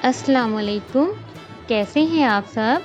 अस्सलाम वालेकुम। कैसे हैं आप सब?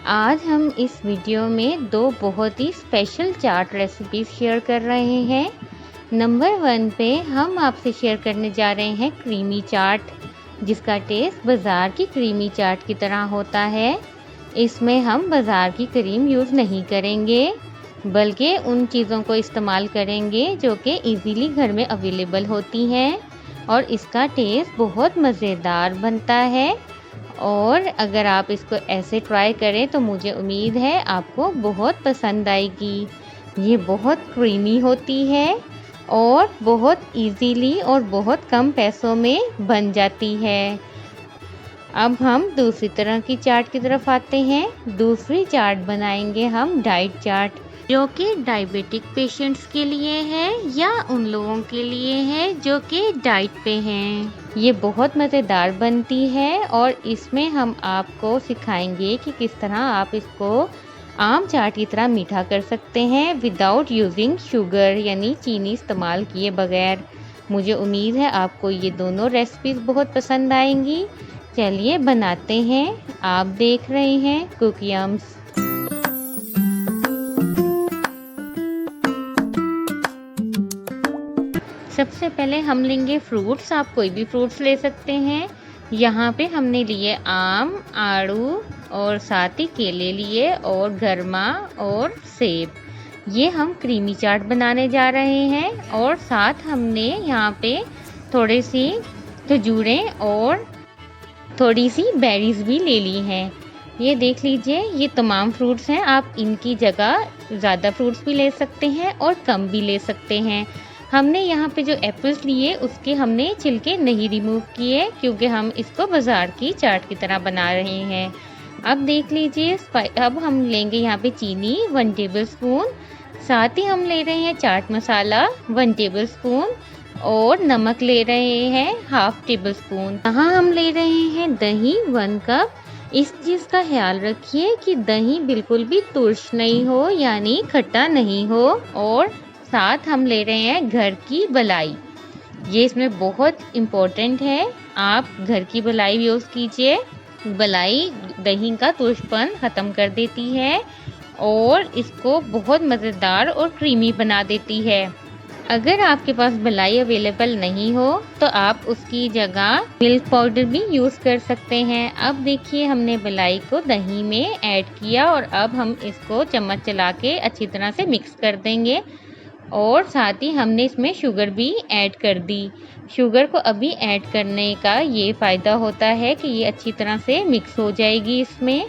आज हम इस वीडियो में दो बहुत ही स्पेशल चाट रेसिपीज़ शेयर कर रहे हैं। नंबर 1 पे हम आपसे शेयर करने जा रहे हैं क्रीमी चाट, जिसका टेस्ट बाज़ार की क्रीमी चाट की तरह होता है। इसमें हम बाज़ार की क्रीम यूज़ नहीं करेंगे, बल्कि उन चीज़ों को इस्तेमाल करेंगे जो कि इजीली घर में अवेलेबल होती हैं और इसका टेस्ट बहुत मज़ेदार बनता है। और अगर आप इसको ऐसे ट्राई करें तो मुझे उम्मीद है आपको बहुत पसंद आएगी। ये बहुत क्रीमी होती है और बहुत इजीली और बहुत कम पैसों में बन जाती है। अब हम दूसरी तरह की चाट की तरफ आते हैं। दूसरी चाट बनाएंगे हम डाइट चाट, जो कि डायबिटिक पेशेंट्स के लिए है या उन लोगों के लिए है जो कि डाइट पे हैं। ये बहुत मज़ेदार बनती है और इसमें हम आपको सिखाएंगे कि किस तरह आप इसको आम चाट की तरह मीठा कर सकते हैं विदाउट यूजिंग शुगर, यानी चीनी इस्तेमाल किए बगैर। मुझे उम्मीद है आपको ये दोनों रेसिपीज़ बहुत पसंद आएंगी। चलिए बनाते हैं। आप देख रहे हैं कुकियम्स। सबसे पहले हम लेंगे फ्रूट्स। आप कोई भी फ्रूट्स ले सकते हैं। यहाँ पे हमने लिए आम, आड़ू और साथ ही केले लिए और गरमा और सेब। ये हम क्रीमी चाट बनाने जा रहे हैं और साथ हमने यहाँ पे थोड़ी सी खजूरें और थोड़ी सी बेरीज भी ले ली हैं। ये देख लीजिए, ये तमाम फ्रूट्स हैं। आप इनकी जगह ज़्यादा फ्रूट्स भी ले सकते हैं और कम भी ले सकते हैं। हमने यहाँ पे जो एप्पल्स लिए उसके हमने छिलके नहीं रिमूव किए, क्योंकि हम इसको बाज़ार की चाट की तरह बना रहे हैं। अब देख लीजिए, अब हम लेंगे यहाँ पे चीनी 1 टेबल स्पून, साथ ही हम ले रहे हैं चाट मसाला 1 टेबल स्पून और नमक ले रहे हैं 1/2 टेबल स्पून। यहाँ हम ले रहे हैं दही 1 कप। इस चीज़ का ख्याल रखिए कि दही बिल्कुल भी तुर्श नहीं हो, यानी खट्टा नहीं हो। और साथ हम ले रहे हैं घर की मलाई। ये इसमें बहुत इम्पोर्टेंट है, आप घर की मलाई यूज़ कीजिए। मलाई दही का तुर्शपन ख़त्म कर देती है और इसको बहुत मज़ेदार और क्रीमी बना देती है। अगर आपके पास मलाई अवेलेबल नहीं हो तो आप उसकी जगह मिल्क पाउडर भी यूज़ कर सकते हैं। अब देखिए, हमने मलाई को दही में ऐड किया और अब हम इसको चम्मच चला के अच्छी तरह से मिक्स कर देंगे और साथ ही हमने इसमें शुगर भी ऐड कर दी। शुगर को अभी ऐड करने का ये फ़ायदा होता है कि ये अच्छी तरह से मिक्स हो जाएगी इसमें,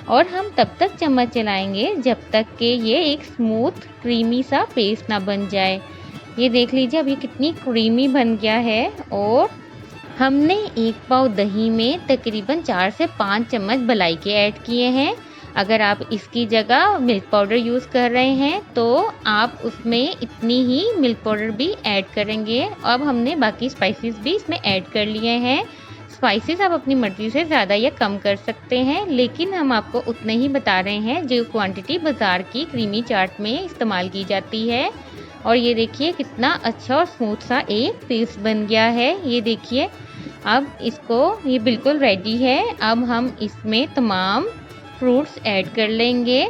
और हम तब तक चम्मच चलाएंगे जब तक कि ये एक स्मूथ क्रीमी सा पेस्ट ना बन जाए। ये देख लीजिए, अब ये कितनी क्रीमी बन गया है। और हमने 1 पाव दही में तकरीबन 4 से 5 चम्मच मलाई के ऐड किए हैं। अगर आप इसकी जगह मिल्क पाउडर यूज़ कर रहे हैं तो आप उसमें इतनी ही मिल्क पाउडर भी ऐड करेंगे। अब हमने बाकी स्पाइसेस भी इसमें ऐड कर लिए हैं। स्पाइसेस आप अपनी मर्ज़ी से ज़्यादा या कम कर सकते हैं, लेकिन हम आपको उतने ही बता रहे हैं जो क्वांटिटी बाज़ार की क्रीमी चाट में इस्तेमाल की जाती है। और ये देखिए कितना अच्छा और स्मूथ सा एक पेस्ट बन गया है। ये देखिए, अब इसको ये बिल्कुल रेडी है। अब हम इसमें तमाम फ्रूट्स ऐड कर लेंगे।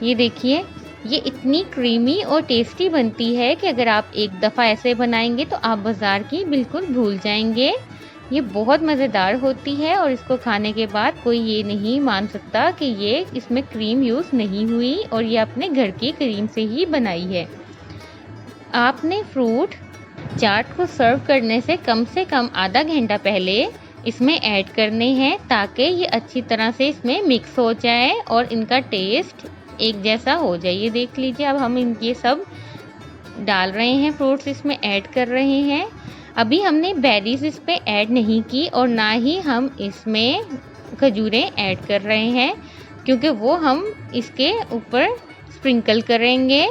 ये देखिए, ये इतनी क्रीमी और टेस्टी बनती है कि अगर आप एक दफ़ा ऐसे बनाएंगे तो आप बाज़ार की बिल्कुल भूल जाएंगे। ये बहुत मज़ेदार होती है और इसको खाने के बाद कोई ये नहीं मान सकता कि ये इसमें क्रीम यूज़ नहीं हुई और ये अपने घर की क्रीम से ही बनाई है। आपने फ्रूट चाट को सर्व करने से कम आधा घंटा पहले इसमें ऐड करने हैं, ताकि ये अच्छी तरह से इसमें मिक्स हो जाए और इनका टेस्ट एक जैसा हो जाए। ये देख लीजिए, अब हम ये सब डाल रहे हैं, फ्रूट्स इसमें ऐड कर रहे हैं। अभी हमने बेरीज इस पे ऐड नहीं की और ना ही हम इसमें खजूरें ऐड कर रहे हैं, क्योंकि वो हम इसके ऊपर स्प्रिंकल करेंगे।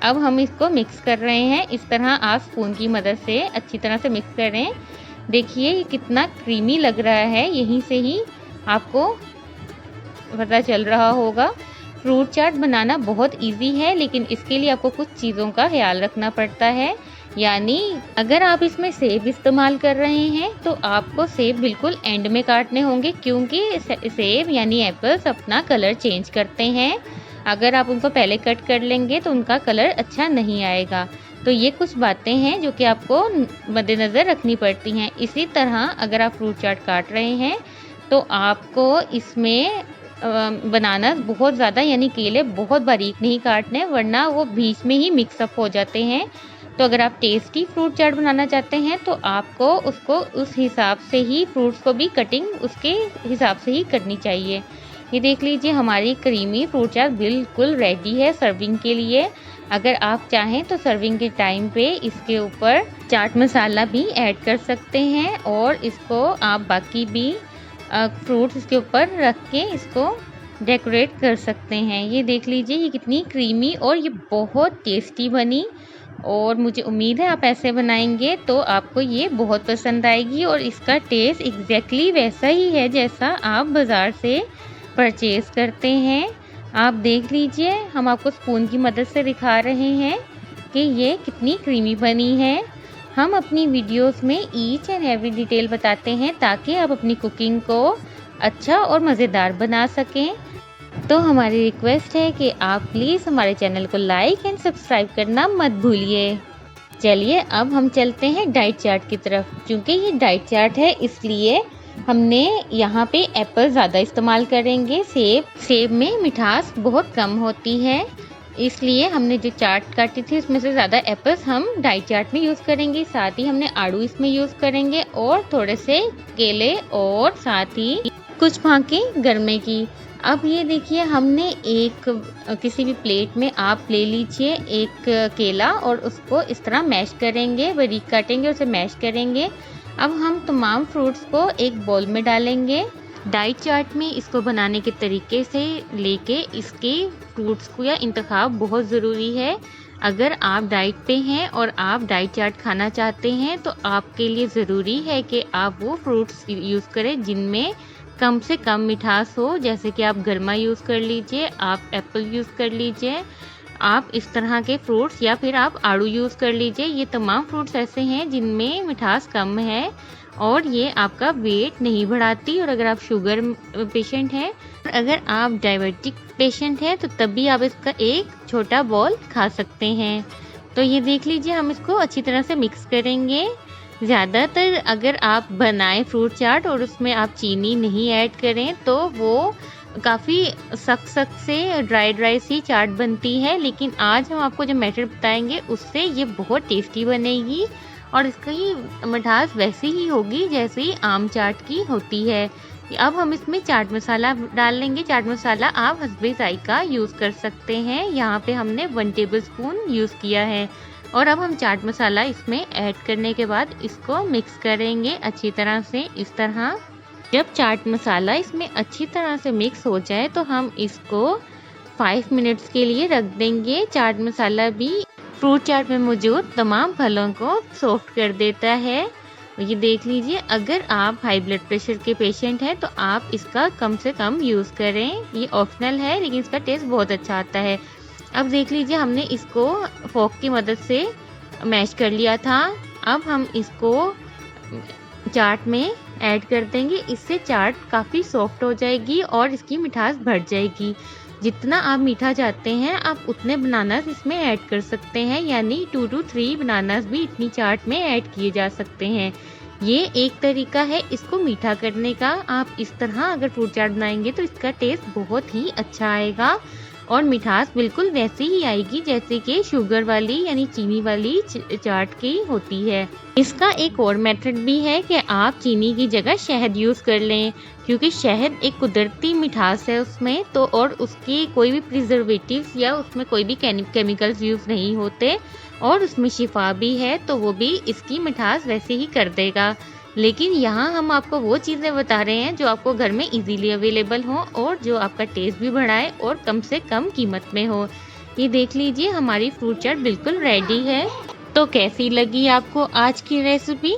अब हम इसको मिक्स कर रहे हैं। इस तरह आप स्पून की मदद से अच्छी तरह से मिक्स करें। देखिए, ये कितना क्रीमी लग रहा है, यहीं से ही आपको पता चल रहा होगा। फ्रूट चाट बनाना बहुत इजी है, लेकिन इसके लिए आपको कुछ चीज़ों का ख्याल रखना पड़ता है। यानी अगर आप इसमें सेब इस्तेमाल कर रहे हैं तो आपको सेब बिल्कुल एंड में काटने होंगे, क्योंकि सेब यानी एप्पल्स अपना कलर चेंज करते हैं। अगर आप उनको पहले कट कर लेंगे तो उनका कलर अच्छा नहीं आएगा। तो ये कुछ बातें हैं जो कि आपको मद्देनज़र रखनी पड़ती हैं। इसी तरह अगर आप फ्रूट चाट काट रहे हैं तो आपको इसमें बनाना बहुत ज़्यादा यानी केले बहुत बारीक नहीं काटने, वरना वो बीच में ही मिक्सअप हो जाते हैं। तो अगर आप टेस्टी फ्रूट चाट बनाना चाहते हैं तो आपको उसको उस हिसाब से ही फ्रूट्स को भी कटिंग उसके हिसाब से ही करनी चाहिए। ये देख लीजिए हमारी क्रीमी फ्रूट चाट बिल्कुल रेडी है सर्विंग के लिए। अगर आप चाहें तो सर्विंग के टाइम पे इसके ऊपर चाट मसाला भी ऐड कर सकते हैं और इसको आप बाकी भी फ्रूट्स इसके ऊपर रख के इसको डेकोरेट कर सकते हैं। ये देख लीजिए ये कितनी क्रीमी और ये बहुत टेस्टी बनी, और मुझे उम्मीद है आप ऐसे बनाएंगे तो आपको ये बहुत पसंद आएगी। और इसका टेस्ट एग्जैक्टली वैसा ही है जैसा आप बाज़ार से परचेज़ करते हैं। आप देख लीजिए हम आपको स्पून की मदद से दिखा रहे हैं कि ये कितनी क्रीमी बनी है। हम अपनी वीडियोस में ईच एंड एवरी डिटेल बताते हैं ताकि आप अपनी कुकिंग को अच्छा और मज़ेदार बना सकें। तो हमारी रिक्वेस्ट है कि आप प्लीज़ हमारे चैनल को लाइक एंड सब्सक्राइब करना मत भूलिए। चलिए अब हम चलते हैं डाइट चार्ट की तरफ। क्योंकि ये डाइट चार्ट है इसलिए हमने यहाँ पे एप्पल ज़्यादा इस्तेमाल करेंगे। सेब में मिठास बहुत कम होती है, इसलिए हमने जो चाट काटी थी उसमें से ज़्यादा एप्पल्स हम डाइट चाट में यूज़ करेंगे। साथ ही हमने आड़ू इसमें यूज़ करेंगे और थोड़े से केले और साथ ही कुछ फांके गरमे की। अब ये देखिए हमने किसी भी प्लेट में आप ले लीजिए एक केला और उसको इस तरह मैश करेंगे, बारीक काटेंगे और उसे मैश करेंगे। अब हम तमाम फ्रूट्स को एक बाउल में डालेंगे। डाइट चार्ट में इसको बनाने के तरीके से लेके इसके फ्रूट्स को या इंतखाब बहुत ज़रूरी है। अगर आप डाइट पे हैं और आप डाइट चार्ट खाना चाहते हैं तो आपके लिए ज़रूरी है कि आप वो फ्रूट्स यूज़ करें जिनमें कम से कम मिठास हो। जैसे कि आप गरमा यूज़ कर लीजिए, आप एप्पल यूज़ कर लीजिए, आप इस तरह के फ्रूट्स, या फिर आप आड़ू यूज़ कर लीजिए। ये तमाम फ्रूट्स ऐसे हैं जिनमें मिठास कम है और ये आपका वेट नहीं बढ़ाती। और अगर आप शुगर पेशेंट हैं, अगर आप डायबिटिक पेशेंट हैं तो तब भी आप इसका एक छोटा बॉल खा सकते हैं। तो ये देख लीजिए हम इसको अच्छी तरह से मिक्स करेंगे। ज़्यादातर अगर आप बनाएं फ्रूट चाट और उसमें आप चीनी नहीं ऐड करें तो वो काफ़ी सख्त से ड्राई सी चाट बनती है, लेकिन आज हम आपको जो मेथड बताएंगे उससे ये बहुत टेस्टी बनेगी और इसका ही मिठास वैसी ही होगी जैसे ही आम चाट की होती है। अब हम इसमें चाट मसाला डाल लेंगे। चाट मसाला आप हस्बे जायका यूज़ कर सकते हैं। यहाँ पे हमने 1 टेबलस्पून यूज़ किया है। और अब हम चाट मसाला इसमें ऐड करने के बाद इसको मिक्स करेंगे अच्छी तरह से। इस तरह जब चाट मसाला इसमें अच्छी तरह से मिक्स हो जाए तो हम इसको 5 मिनट्स के लिए रख देंगे। चाट मसाला भी फ्रूट चाट में मौजूद तमाम फलों को सॉफ्ट कर देता है। ये देख लीजिए अगर आप हाई ब्लड प्रेशर के पेशेंट हैं तो आप इसका कम से कम यूज़ करें। ये ऑप्शनल है लेकिन इसका टेस्ट बहुत अच्छा आता है। अब देख लीजिए हमने इसको फोक की मदद से मैश कर लिया था। अब हम इसको चाट में ऐड कर देंगे। इससे चाट काफ़ी सॉफ्ट हो जाएगी और इसकी मिठास बढ़ जाएगी। जितना आप मीठा चाहते हैं आप उतने बनानास इसमें ऐड कर सकते हैं, यानी 2 to 3 बनानास भी इतनी चाट में ऐड किए जा सकते हैं। ये एक तरीका है इसको मीठा करने का। आप इस तरह अगर फ्रूट चाट बनाएंगे तो इसका टेस्ट बहुत ही अच्छा आएगा और मिठास बिल्कुल वैसी ही आएगी जैसे कि शुगर वाली यानी चीनी वाली चाट की होती है। इसका एक और मेथड भी है कि आप चीनी की जगह शहद यूज़ कर लें, क्योंकि शहद एक कुदरती मिठास है उसमें तो, और उसकी कोई भी प्रिजर्वेटिव्स या उसमें कोई भी केमिकल्स यूज़ नहीं होते और उसमें शिफा भी है, तो वो भी इसकी मिठास वैसे ही कर देगा। लेकिन यहाँ हम आपको वो चीज़ें बता रहे हैं जो आपको घर में इजीली अवेलेबल हो और जो आपका टेस्ट भी बढ़ाए और कम से कम कीमत में हो। ये देख लीजिए हमारी फ्रूट चाट बिल्कुल रेडी है। तो कैसी लगी आपको आज की रेसिपी?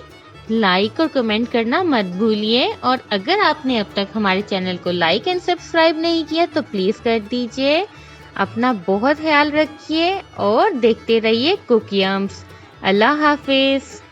लाइक और कमेंट करना मत भूलिए। और अगर आपने अब तक हमारे चैनल को लाइक एंड सब्सक्राइब नहीं किया तो प्लीज़ कर दीजिए। अपना बहुत ख्याल रखिए और देखते रहिए कुकियम्स। अल्लाह हाफिज़।